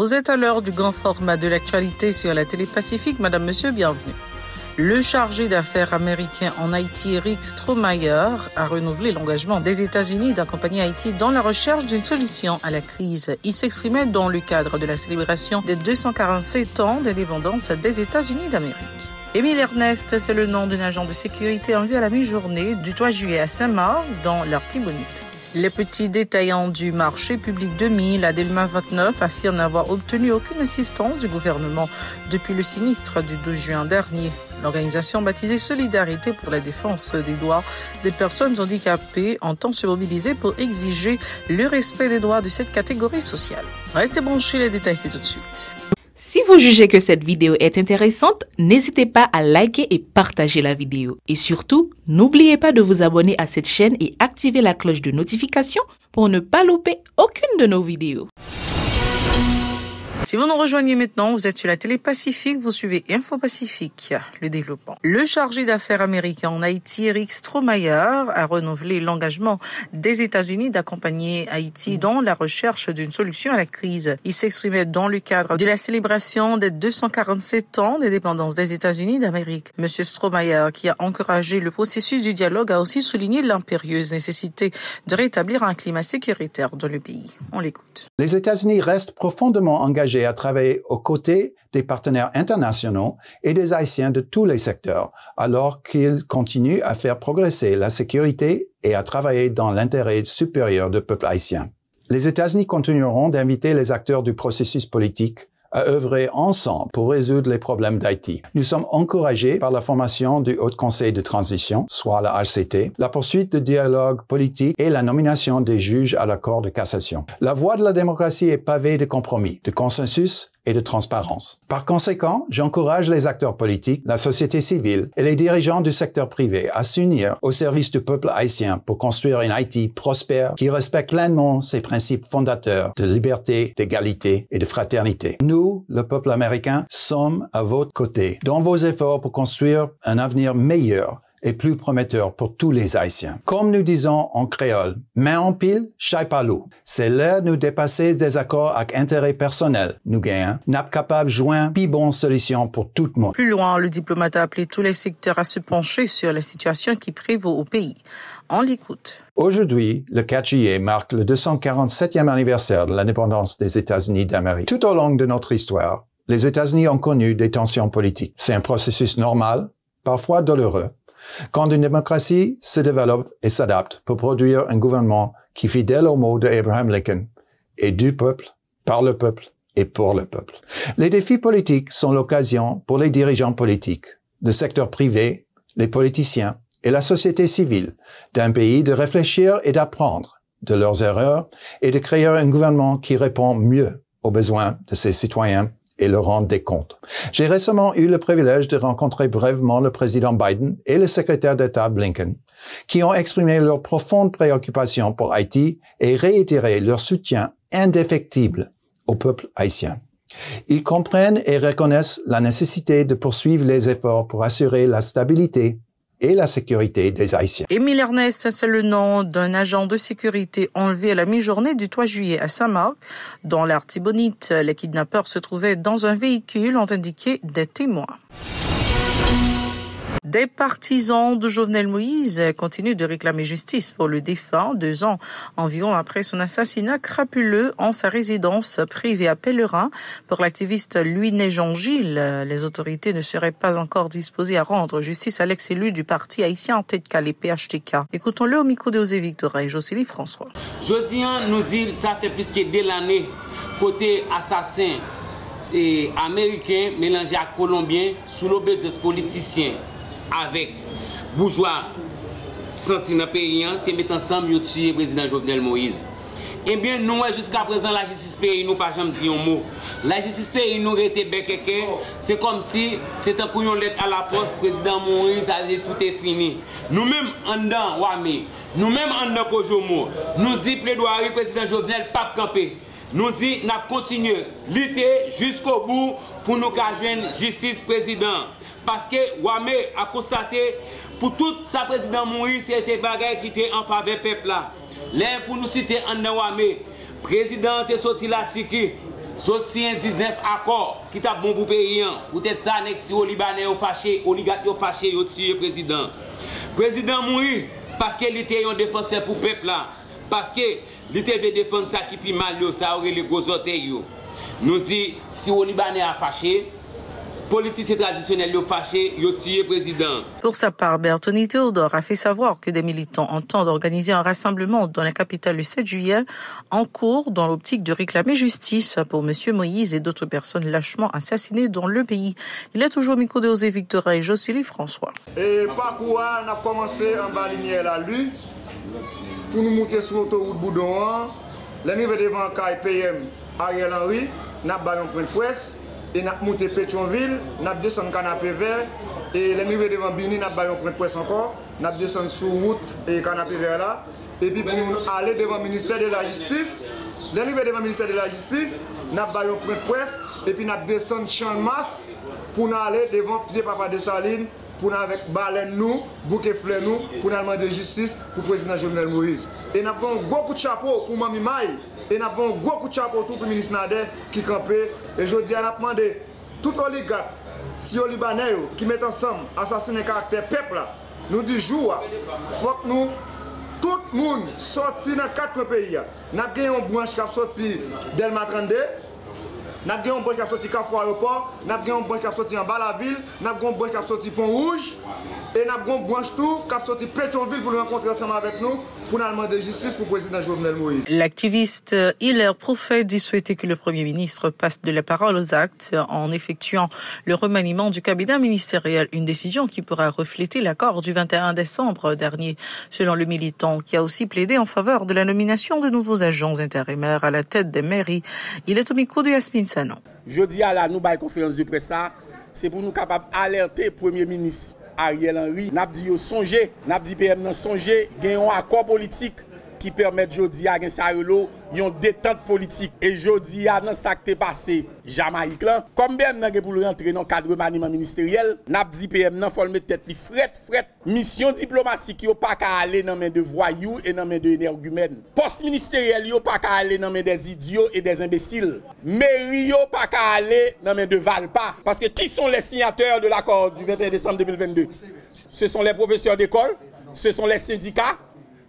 Vous êtes à l'heure du grand format de l'actualité sur la télé Pacifique. Madame, monsieur, bienvenue. Le chargé d'affaires américain en Haïti, Eric Strohmayer, a renouvelé l'engagement des États-Unis d'accompagner Haïti dans la recherche d'une solution à la crise. Il s'exprimait dans le cadre de la célébration des 247 ans d'indépendance des États-Unis d'Amérique. Émile Ernest, c'est le nom d'un agent de sécurité en vue à la mi-journée du 3 juillet à Saint-Marc, dans l'Artibonite. Les petits détaillants du marché public 2000 à Delma 29 affirment n'avoir obtenu aucune assistance du gouvernement depuis le sinistre du 12 juin dernier. L'organisation baptisée Solidarité pour la défense des droits des personnes handicapées entend se mobiliser pour exiger le respect des droits de cette catégorie sociale. Restez branchés, les détails c'est tout de suite. Si vous jugez que cette vidéo est intéressante, n'hésitez pas à liker et partager la vidéo. Et surtout, n'oubliez pas de vous abonner à cette chaîne et activer la cloche de notification pour ne pas louper aucune de nos vidéos. Si vous nous rejoignez maintenant, vous êtes sur la télé Pacifique, vous suivez Info Pacifique, le développement. Le chargé d'affaires américain en Haïti, Eric Strohmayer, a renouvelé l'engagement des États-Unis d'accompagner Haïti dans la recherche d'une solution à la crise. Il s'exprimait dans le cadre de la célébration des 247 ans d'indépendance des États-Unis d'Amérique. Monsieur Strohmayer, qui a encouragé le processus du dialogue, a aussi souligné l'impérieuse nécessité de rétablir un climat sécuritaire dans le pays. On l'écoute. Les États-Unis restent profondément engagés à travailler aux côtés des partenaires internationaux et des Haïtiens de tous les secteurs, alors qu'ils continuent à faire progresser la sécurité et à travailler dans l'intérêt supérieur du peuple haïtien. Les États-Unis continueront d'inviter les acteurs du processus politique à œuvrer ensemble pour résoudre les problèmes d'Haïti. Nous sommes encouragés par la formation du Haut Conseil de transition, soit la HCT, la poursuite du dialogue politique et la nomination des juges à la Cour de cassation. La voie de la démocratie est pavée de compromis, de consensus et de transparence. Par conséquent, j'encourage les acteurs politiques, la société civile et les dirigeants du secteur privé à s'unir au service du peuple haïtien pour construire une Haïti prospère qui respecte pleinement ses principes fondateurs de liberté, d'égalité et de fraternité. Nous, le peuple américain, sommes à votre côté dans vos efforts pour construire un avenir meilleur et plus prometteur pour tous les Haïtiens. Comme nous disons en créole, main en pile, chai pas loup. C'est l'heure de nous dépasser des accords avec intérêt personnel. Nous gagnons, n'a pas capable de joindre plus bonne solution pour tout le monde. Plus loin, le diplomate a appelé tous les secteurs à se pencher sur la situation qui prévaut au pays. On l'écoute. Aujourd'hui, le 4 juillet marque le 247e anniversaire de l'indépendance des États-Unis d'Amérique. Tout au long de notre histoire, les États-Unis ont connu des tensions politiques. C'est un processus normal, parfois douloureux, quand une démocratie se développe et s'adapte pour produire un gouvernement qui, fidèle aux mots d'Abraham Lincoln, est du peuple, par le peuple et pour le peuple. Les défis politiques sont l'occasion pour les dirigeants politiques, le secteur privé, les politiciens et la société civile d'un pays de réfléchir et d'apprendre de leurs erreurs et de créer un gouvernement qui répond mieux aux besoins de ses citoyens et leur rendre des comptes. J'ai récemment eu le privilège de rencontrer brièvement le président Biden et le secrétaire d'État Blinken, qui ont exprimé leur profonde préoccupation pour Haïti et réitéré leur soutien indéfectible au peuple haïtien. Ils comprennent et reconnaissent la nécessité de poursuivre les efforts pour assurer la stabilité et la sécurité des Haïtiens. Émile Ernest, c'est le nom d'un agent de sécurité enlevé à la mi-journée du 3 juillet à Saint-Marc, dans l'Artibonite. Les kidnappeurs se trouvaient dans un véhicule, ont indiqué des témoins. Des partisans de Jovenel Moïse continuent de réclamer justice pour le défunt, 2 ans environ après son assassinat crapuleux en sa résidence privée à Pellerin. Pour l'activiste Louis-Né-Jean-Gilles, les autorités ne seraient pas encore disposées à rendre justice à l'ex-élu du parti haïtien en tête calé PHTK. Écoutons-le au micro de Osée Victoria et Jocelyne François. Jodi nous dit ça fait plus que 2 années côté assassin et américain mélangé à colombien sous l'obédience politicien avec bourgeois sentinelle paysan qui mettent ensemble pour tuer le président Jovenel Moïse. Eh bien, nous, jusqu'à présent, la justice pays, nous pas jamais dit un mot. La justice pays, nous était béquéké. C'est comme si c'était un couillon lettre à la poste, président Moïse a dit tout est fini. Nous-mêmes, en dedans, Wami, nous-mêmes, en dedans, Pojomo, nous dit plaidoirie, président Jovenel, pas camper. Nous dit, nous continuons lutter jusqu'au bout pour nous joindre justice président. Parce que Wame a constaté pour tout sa président Moïse, c'était bagaille qui était en faveur du peuple là. Là, pour nous citer en Wame, président est sorti là tiki. Sorti un 19 accord qui t'a bon pour pays. Peut-être ça, si au Libanais au fâché, oligarque au fâché, au tué président. Président mouri parce qu'il était un défenseur pour le peuple là. Parce qu'il était défendre ça qui pi mal, ça aurait les gros orteils. Nous dit, si au Libanais a fâché, politiciens traditionnels ont fâché, ils ont tué le président. Pour sa part, Bertoni Théodore a fait savoir que des militants entendent organiser un rassemblement dans la capitale le 7 juillet en cours dans l'optique de réclamer justice pour M. Moïse et d'autres personnes lâchement assassinées dans le pays. Il est toujours au micro de Osée Victorin et Josphili François. Et parcours, on a commencé en bas lumière la lui pour nous monter sur l'autoroute Boudon. L'arrivée devant KPM Ariel Henry, nous avons un point de presse. Et nous avons monté Pétionville, nous avons descendu Canapé Vert, et l'arrivée devant Bini, nous avons un point de presse encore, nous avons descendu sur route et Canapé Vert là, et puis pour nous aller devant le ministère de la Justice, l'arrivée devant le ministère de la Justice, nous avons un point de presse, et puis nous avons descendu Champ de Masse pour nous aller devant Pied Papa de Saline, pour nous avec baleine nous, bouquet fleur nous, pour nous demander justice pour le président Jovenel Moïse. Et nous avons un gros coup de chapeau pour Mami Maï. Et nous avons un gros coup de chapeau pour le ministre Nader qui campait. Et je dis à nous demander, tout oligarque, si les Libanais qui mettent ensemble, assassiner le caractère peuple, nous disons, il faut que nous, tout le monde sorti dans 4 pays. Nous avons une branche qui a sorti Delma 32, nous avons une branche qui a sorti Carrefour Aéroport, nous avons une branche qui a sorti en bas la ville, nous avons une branche qui a sorti Pont Rouge, et nous avons une branche tout qui a sorti Pétionville pour nous rencontrer ensemble avec nous. Pour demander justice pour le président Jovenel Moïse. L'activiste Hilaire Prophète dit souhaiter que le Premier ministre passe de la parole aux actes en effectuant le remaniement du cabinet ministériel, une décision qui pourra refléter l'accord du 21 décembre dernier, selon le militant, qui a aussi plaidé en faveur de la nomination de nouveaux agents intérimaires à la tête des mairies. Il est au micro de Yasmine Sanon. Jeudi à la nouvelle conférence de presse, c'est pour nous capables d'alerter le Premier ministre Ariel Henry, n'a dit songer, n'a dit PM nan songer, gen un accord politique qui permet jodi à gen sarelo yon détente politique et jodi à dans ça qui passé Jamaïque là comme PM nan gen pour rentrer dans cadre remaniement ministériel, n'a dit PM nan faut mettre tête li fret mission diplomatique yo pas ka aller dans main de voyous et dans main de énergumènes. Poste ministériel yo pas ka aller dans main des idiots et des imbéciles. Mairie yo pas ka aller dans main de Valpa parce que qui sont les signataires de l'accord du 21 décembre 2022? Ce sont les professeurs d'école, ce sont les syndicats,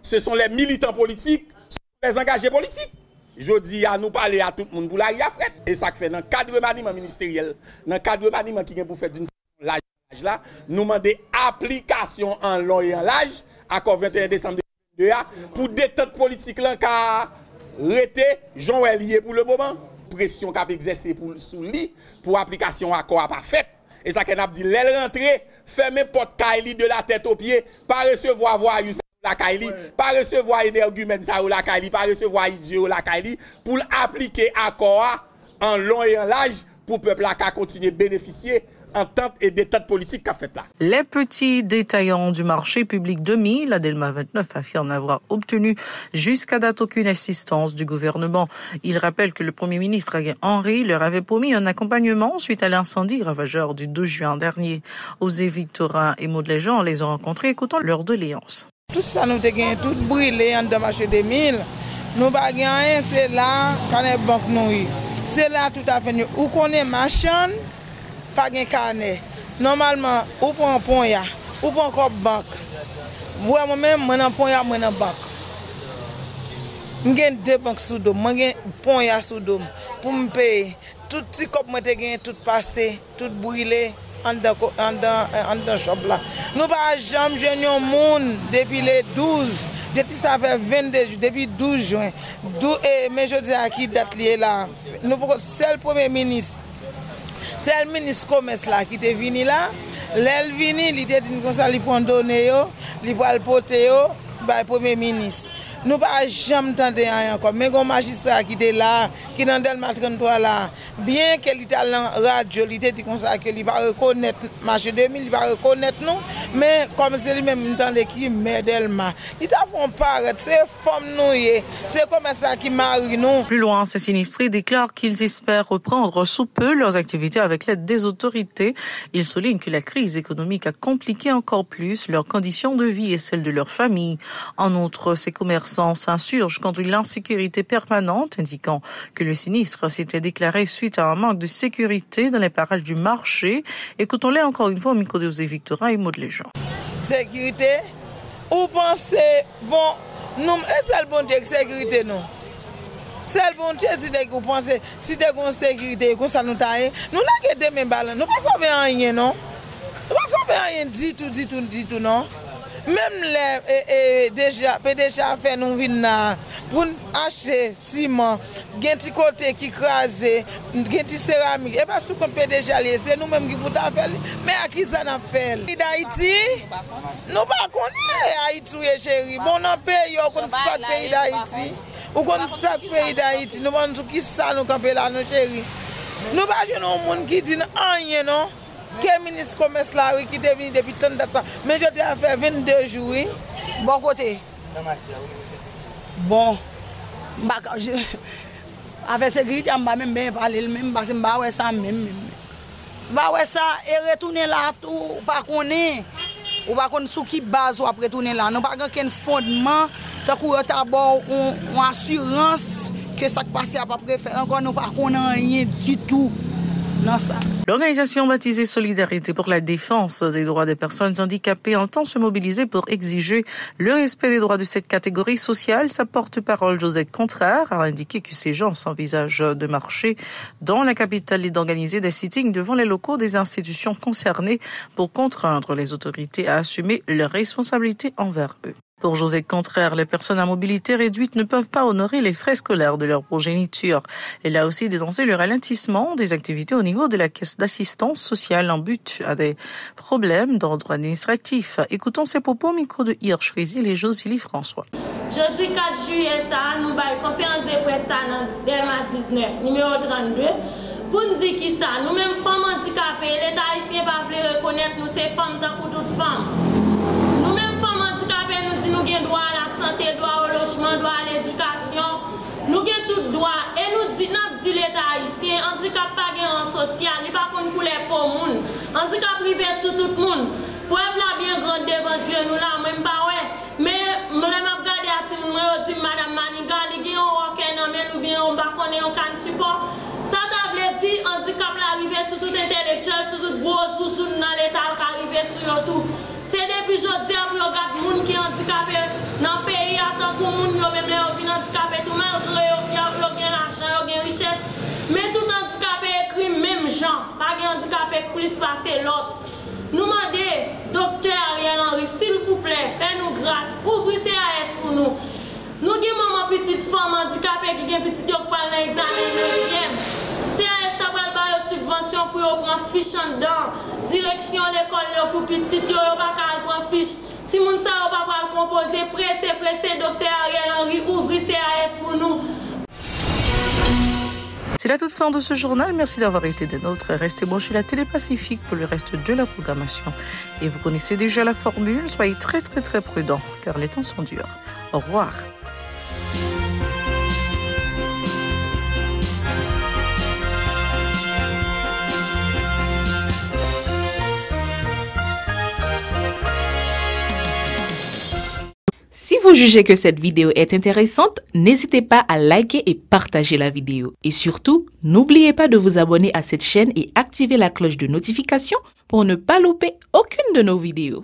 ce sont les militants politiques, ce sont les engagés politiques. Je dis à nous parler à tout le monde pour la riafrette. Et ça fait dans le cadre de remaniement ministériel, dans le cadre de remaniement qui est pour faire d'une l'âge là, nous demandons application en long et en large, accord 21 décembre 2022, pour détente politique là, car rete Jean-Noël lié pour le moment, pression qu'a exercé pour sous lui, pour application accord pas fait. Et ça qu'on a dit, l'aile rentrer, fermer porte Kaili de la tête aux pieds, pas recevoir voyou la Kaili, pas recevoir énergumène ça ou la Kaili, pas recevoir idiot la Kaili, pour appliquer accord en long et en large pour le peuple à continuer à bénéficier entente et détente politique qu'a fait là. Les petits détaillants du marché public 2000, la Delma 29 affirme n'avoir obtenu jusqu'à date aucune assistance du gouvernement. Il rappelle que le Premier ministre Ariel Henry leur avait promis un accompagnement suite à l'incendie ravageur du 12 juin dernier. Osée Victorin et Maud Léjean les ont rencontrés, écoutons leur doléance. Tout ça nous a gagné, tout brûlé en dans marché 2000. Nous pas gagné, c'est là quand les banques nous. C'est là tout à fait. Où qu'on est machin, pas de carnet. Normalement, ou pour un pont, ou pour encore banque. Moi-même, je suis un pont, je suis un banque. J'ai 2 banques sous dôme, j'ai un pont sous dôme. Pour me payer, tout ce que je gagné, tout passé, tout brûlé en dans shop là. Nous pas jamais jeune monde depuis le 12. Depuis ça fait 22 jours, depuis 12 juin. Mais je dis à qui date liée là. Nous c'est le Premier ministre. C'est le ministre commerce là qui est venu là. L'elle venu, il était dit comme ça, il prend donner yo, il prend le poter yo, le Premier ministre. Nous pas jamais entendu rien encore. Mais un magistrat qui était là, qui dans Delma 33 là, bien qu'il était dans la radio, il était dit comme ça qu'il va reconnaître marché 2000, il va reconnaître nous, mais comme c'est lui-même entendait qui met Delma, il t'a fait paraître, c'est femme nous, c'est comme ça qui marie nous. Plus loin, ces sinistrés déclarent qu'ils espèrent reprendre sous peu leurs activités avec l'aide des autorités. Ils soulignent que la crise économique a compliqué encore plus leurs conditions de vie et celles de leur famille. En outre, ces commerçants commerçants s'insurgent contre l'insécurité permanente, indiquant que le sinistre s'était déclaré suite à un manque de sécurité dans les parages du marché. Écoutons-les encore une fois au micro de José Victorin et Maud Léjean. Sécurité, ou pensez, bon, nous, c'est le bon Dieu, sécurité, non? C'est le bon Dieu, si vous pensez, si vous avez sécurité, comme ça nous taille, nous n'avons pas de même balance, nous ne pouvons pas sauver rien, non? Nous ne pouvons pas sauver rien du tout, non? Même les PDG fait nous venir pour acheter ciment, gen ti côté qui crasé, gen ti céramique. Et pas sous comme PDG c'est nous-mêmes qui pour ta faire. Mais à qui ça n'a fait? D'Haïti, nous pas connaître Haïti chéri. Bon dans pays on connaît chaque pays d'Haïti. Ou connaît chaque pays d'Haïti. Nous pensons qui ça nous camper là nos chéri. Nous pas jeune monde qui dit rien non. Quel ministre commerce là qui est venu depuis tant de temps. Mais je t'ai fait 22 jours. Bon côté. Bon. Avec sécurité, je ne vais même parler même parce que je vais ça même. Je vais ça et retourner là tout pas connaît. Ou pas connaît sous qui base ou après retourner là. Nous pas aucun fondement tant que d'abord une assurance que ça passe à peu près faire encore nous pas connaît rien du tout. L'organisation baptisée Solidarité pour la défense des droits des personnes handicapées entend se mobiliser pour exiger le respect des droits de cette catégorie sociale. Sa porte-parole Josette Contraire a indiqué que ces gens s'envisagent de marcher dans la capitale et d'organiser des sittings devant les locaux des institutions concernées pour contraindre les autorités à assumer leurs responsabilités envers eux. Pour José Contraire, les personnes à mobilité réduite ne peuvent pas honorer les frais scolaires de leur progéniture. Elle a aussi dénoncé le ralentissement des activités au niveau de la caisse d'assistance sociale en but à des problèmes d'ordre administratif. Écoutons ces propos au micro de Hirsch Rizil et Joseph François. Jeudi 4 juillet, nous avons une conférence de presse dans Delma 19, numéro 32. Pour nous dire qui ça, nous-mêmes femmes handicapées, l'État haïtien ne veut pas reconnaître nous ces femmes tant que toutes femmes. Nous disons nous avons droit à la santé, droit au logement, droit à l'éducation. Nous avons tout droit. Et nous disons l'État haïtien, handicap pas en social, il n'y a pas pour les pauvres. Handicap privé sur tout le monde. Preuve la bien grande devant nous là, même pas ouais. Mais je me regarde à ti moi dit madame Maniga, il y a un rocker dans men ou bien on va connaître un can support. Ça t'a veut dire handicap l'arrivé sur tout intellectuel, sur tout gros sous dans l'état qui arrivé sur tout. C'est depuis jodi a pour regarder moun qui handicapé dans pays attend pour moun yo même les vinn handicapé tout malgré yo gen l'argent, yo gen richesse. Mais tout handicapé écrit même gens, pas gen handicapé plus passer l'autre. Nous demandons, docteur Ariel Henry, s'il vous plaît, faites-nous grâce, ouvrez CAS pour nous. Nous avons maman petite femme handicapée qui a une petite qui parle dans l'examen 9e. CAS t'a pas de subvention pour prendre fiche en dedans. Direction l'école pour petite, yo pas prendre fiche. Si moun sa yo pas composer, pressé, docteur Ariel Henry, ouvrez CAS pour nous. C'est la toute fin de ce journal. Merci d'avoir été des nôtres. Restez branchés la Télé Pacifique pour le reste de la programmation. Et vous connaissez déjà la formule. Soyez très prudents car les temps sont durs. Au revoir. Si vous jugez que cette vidéo est intéressante, n'hésitez pas à liker et partager la vidéo. Et surtout, n'oubliez pas de vous abonner à cette chaîne et activer la cloche de notification pour ne pas louper aucune de nos vidéos.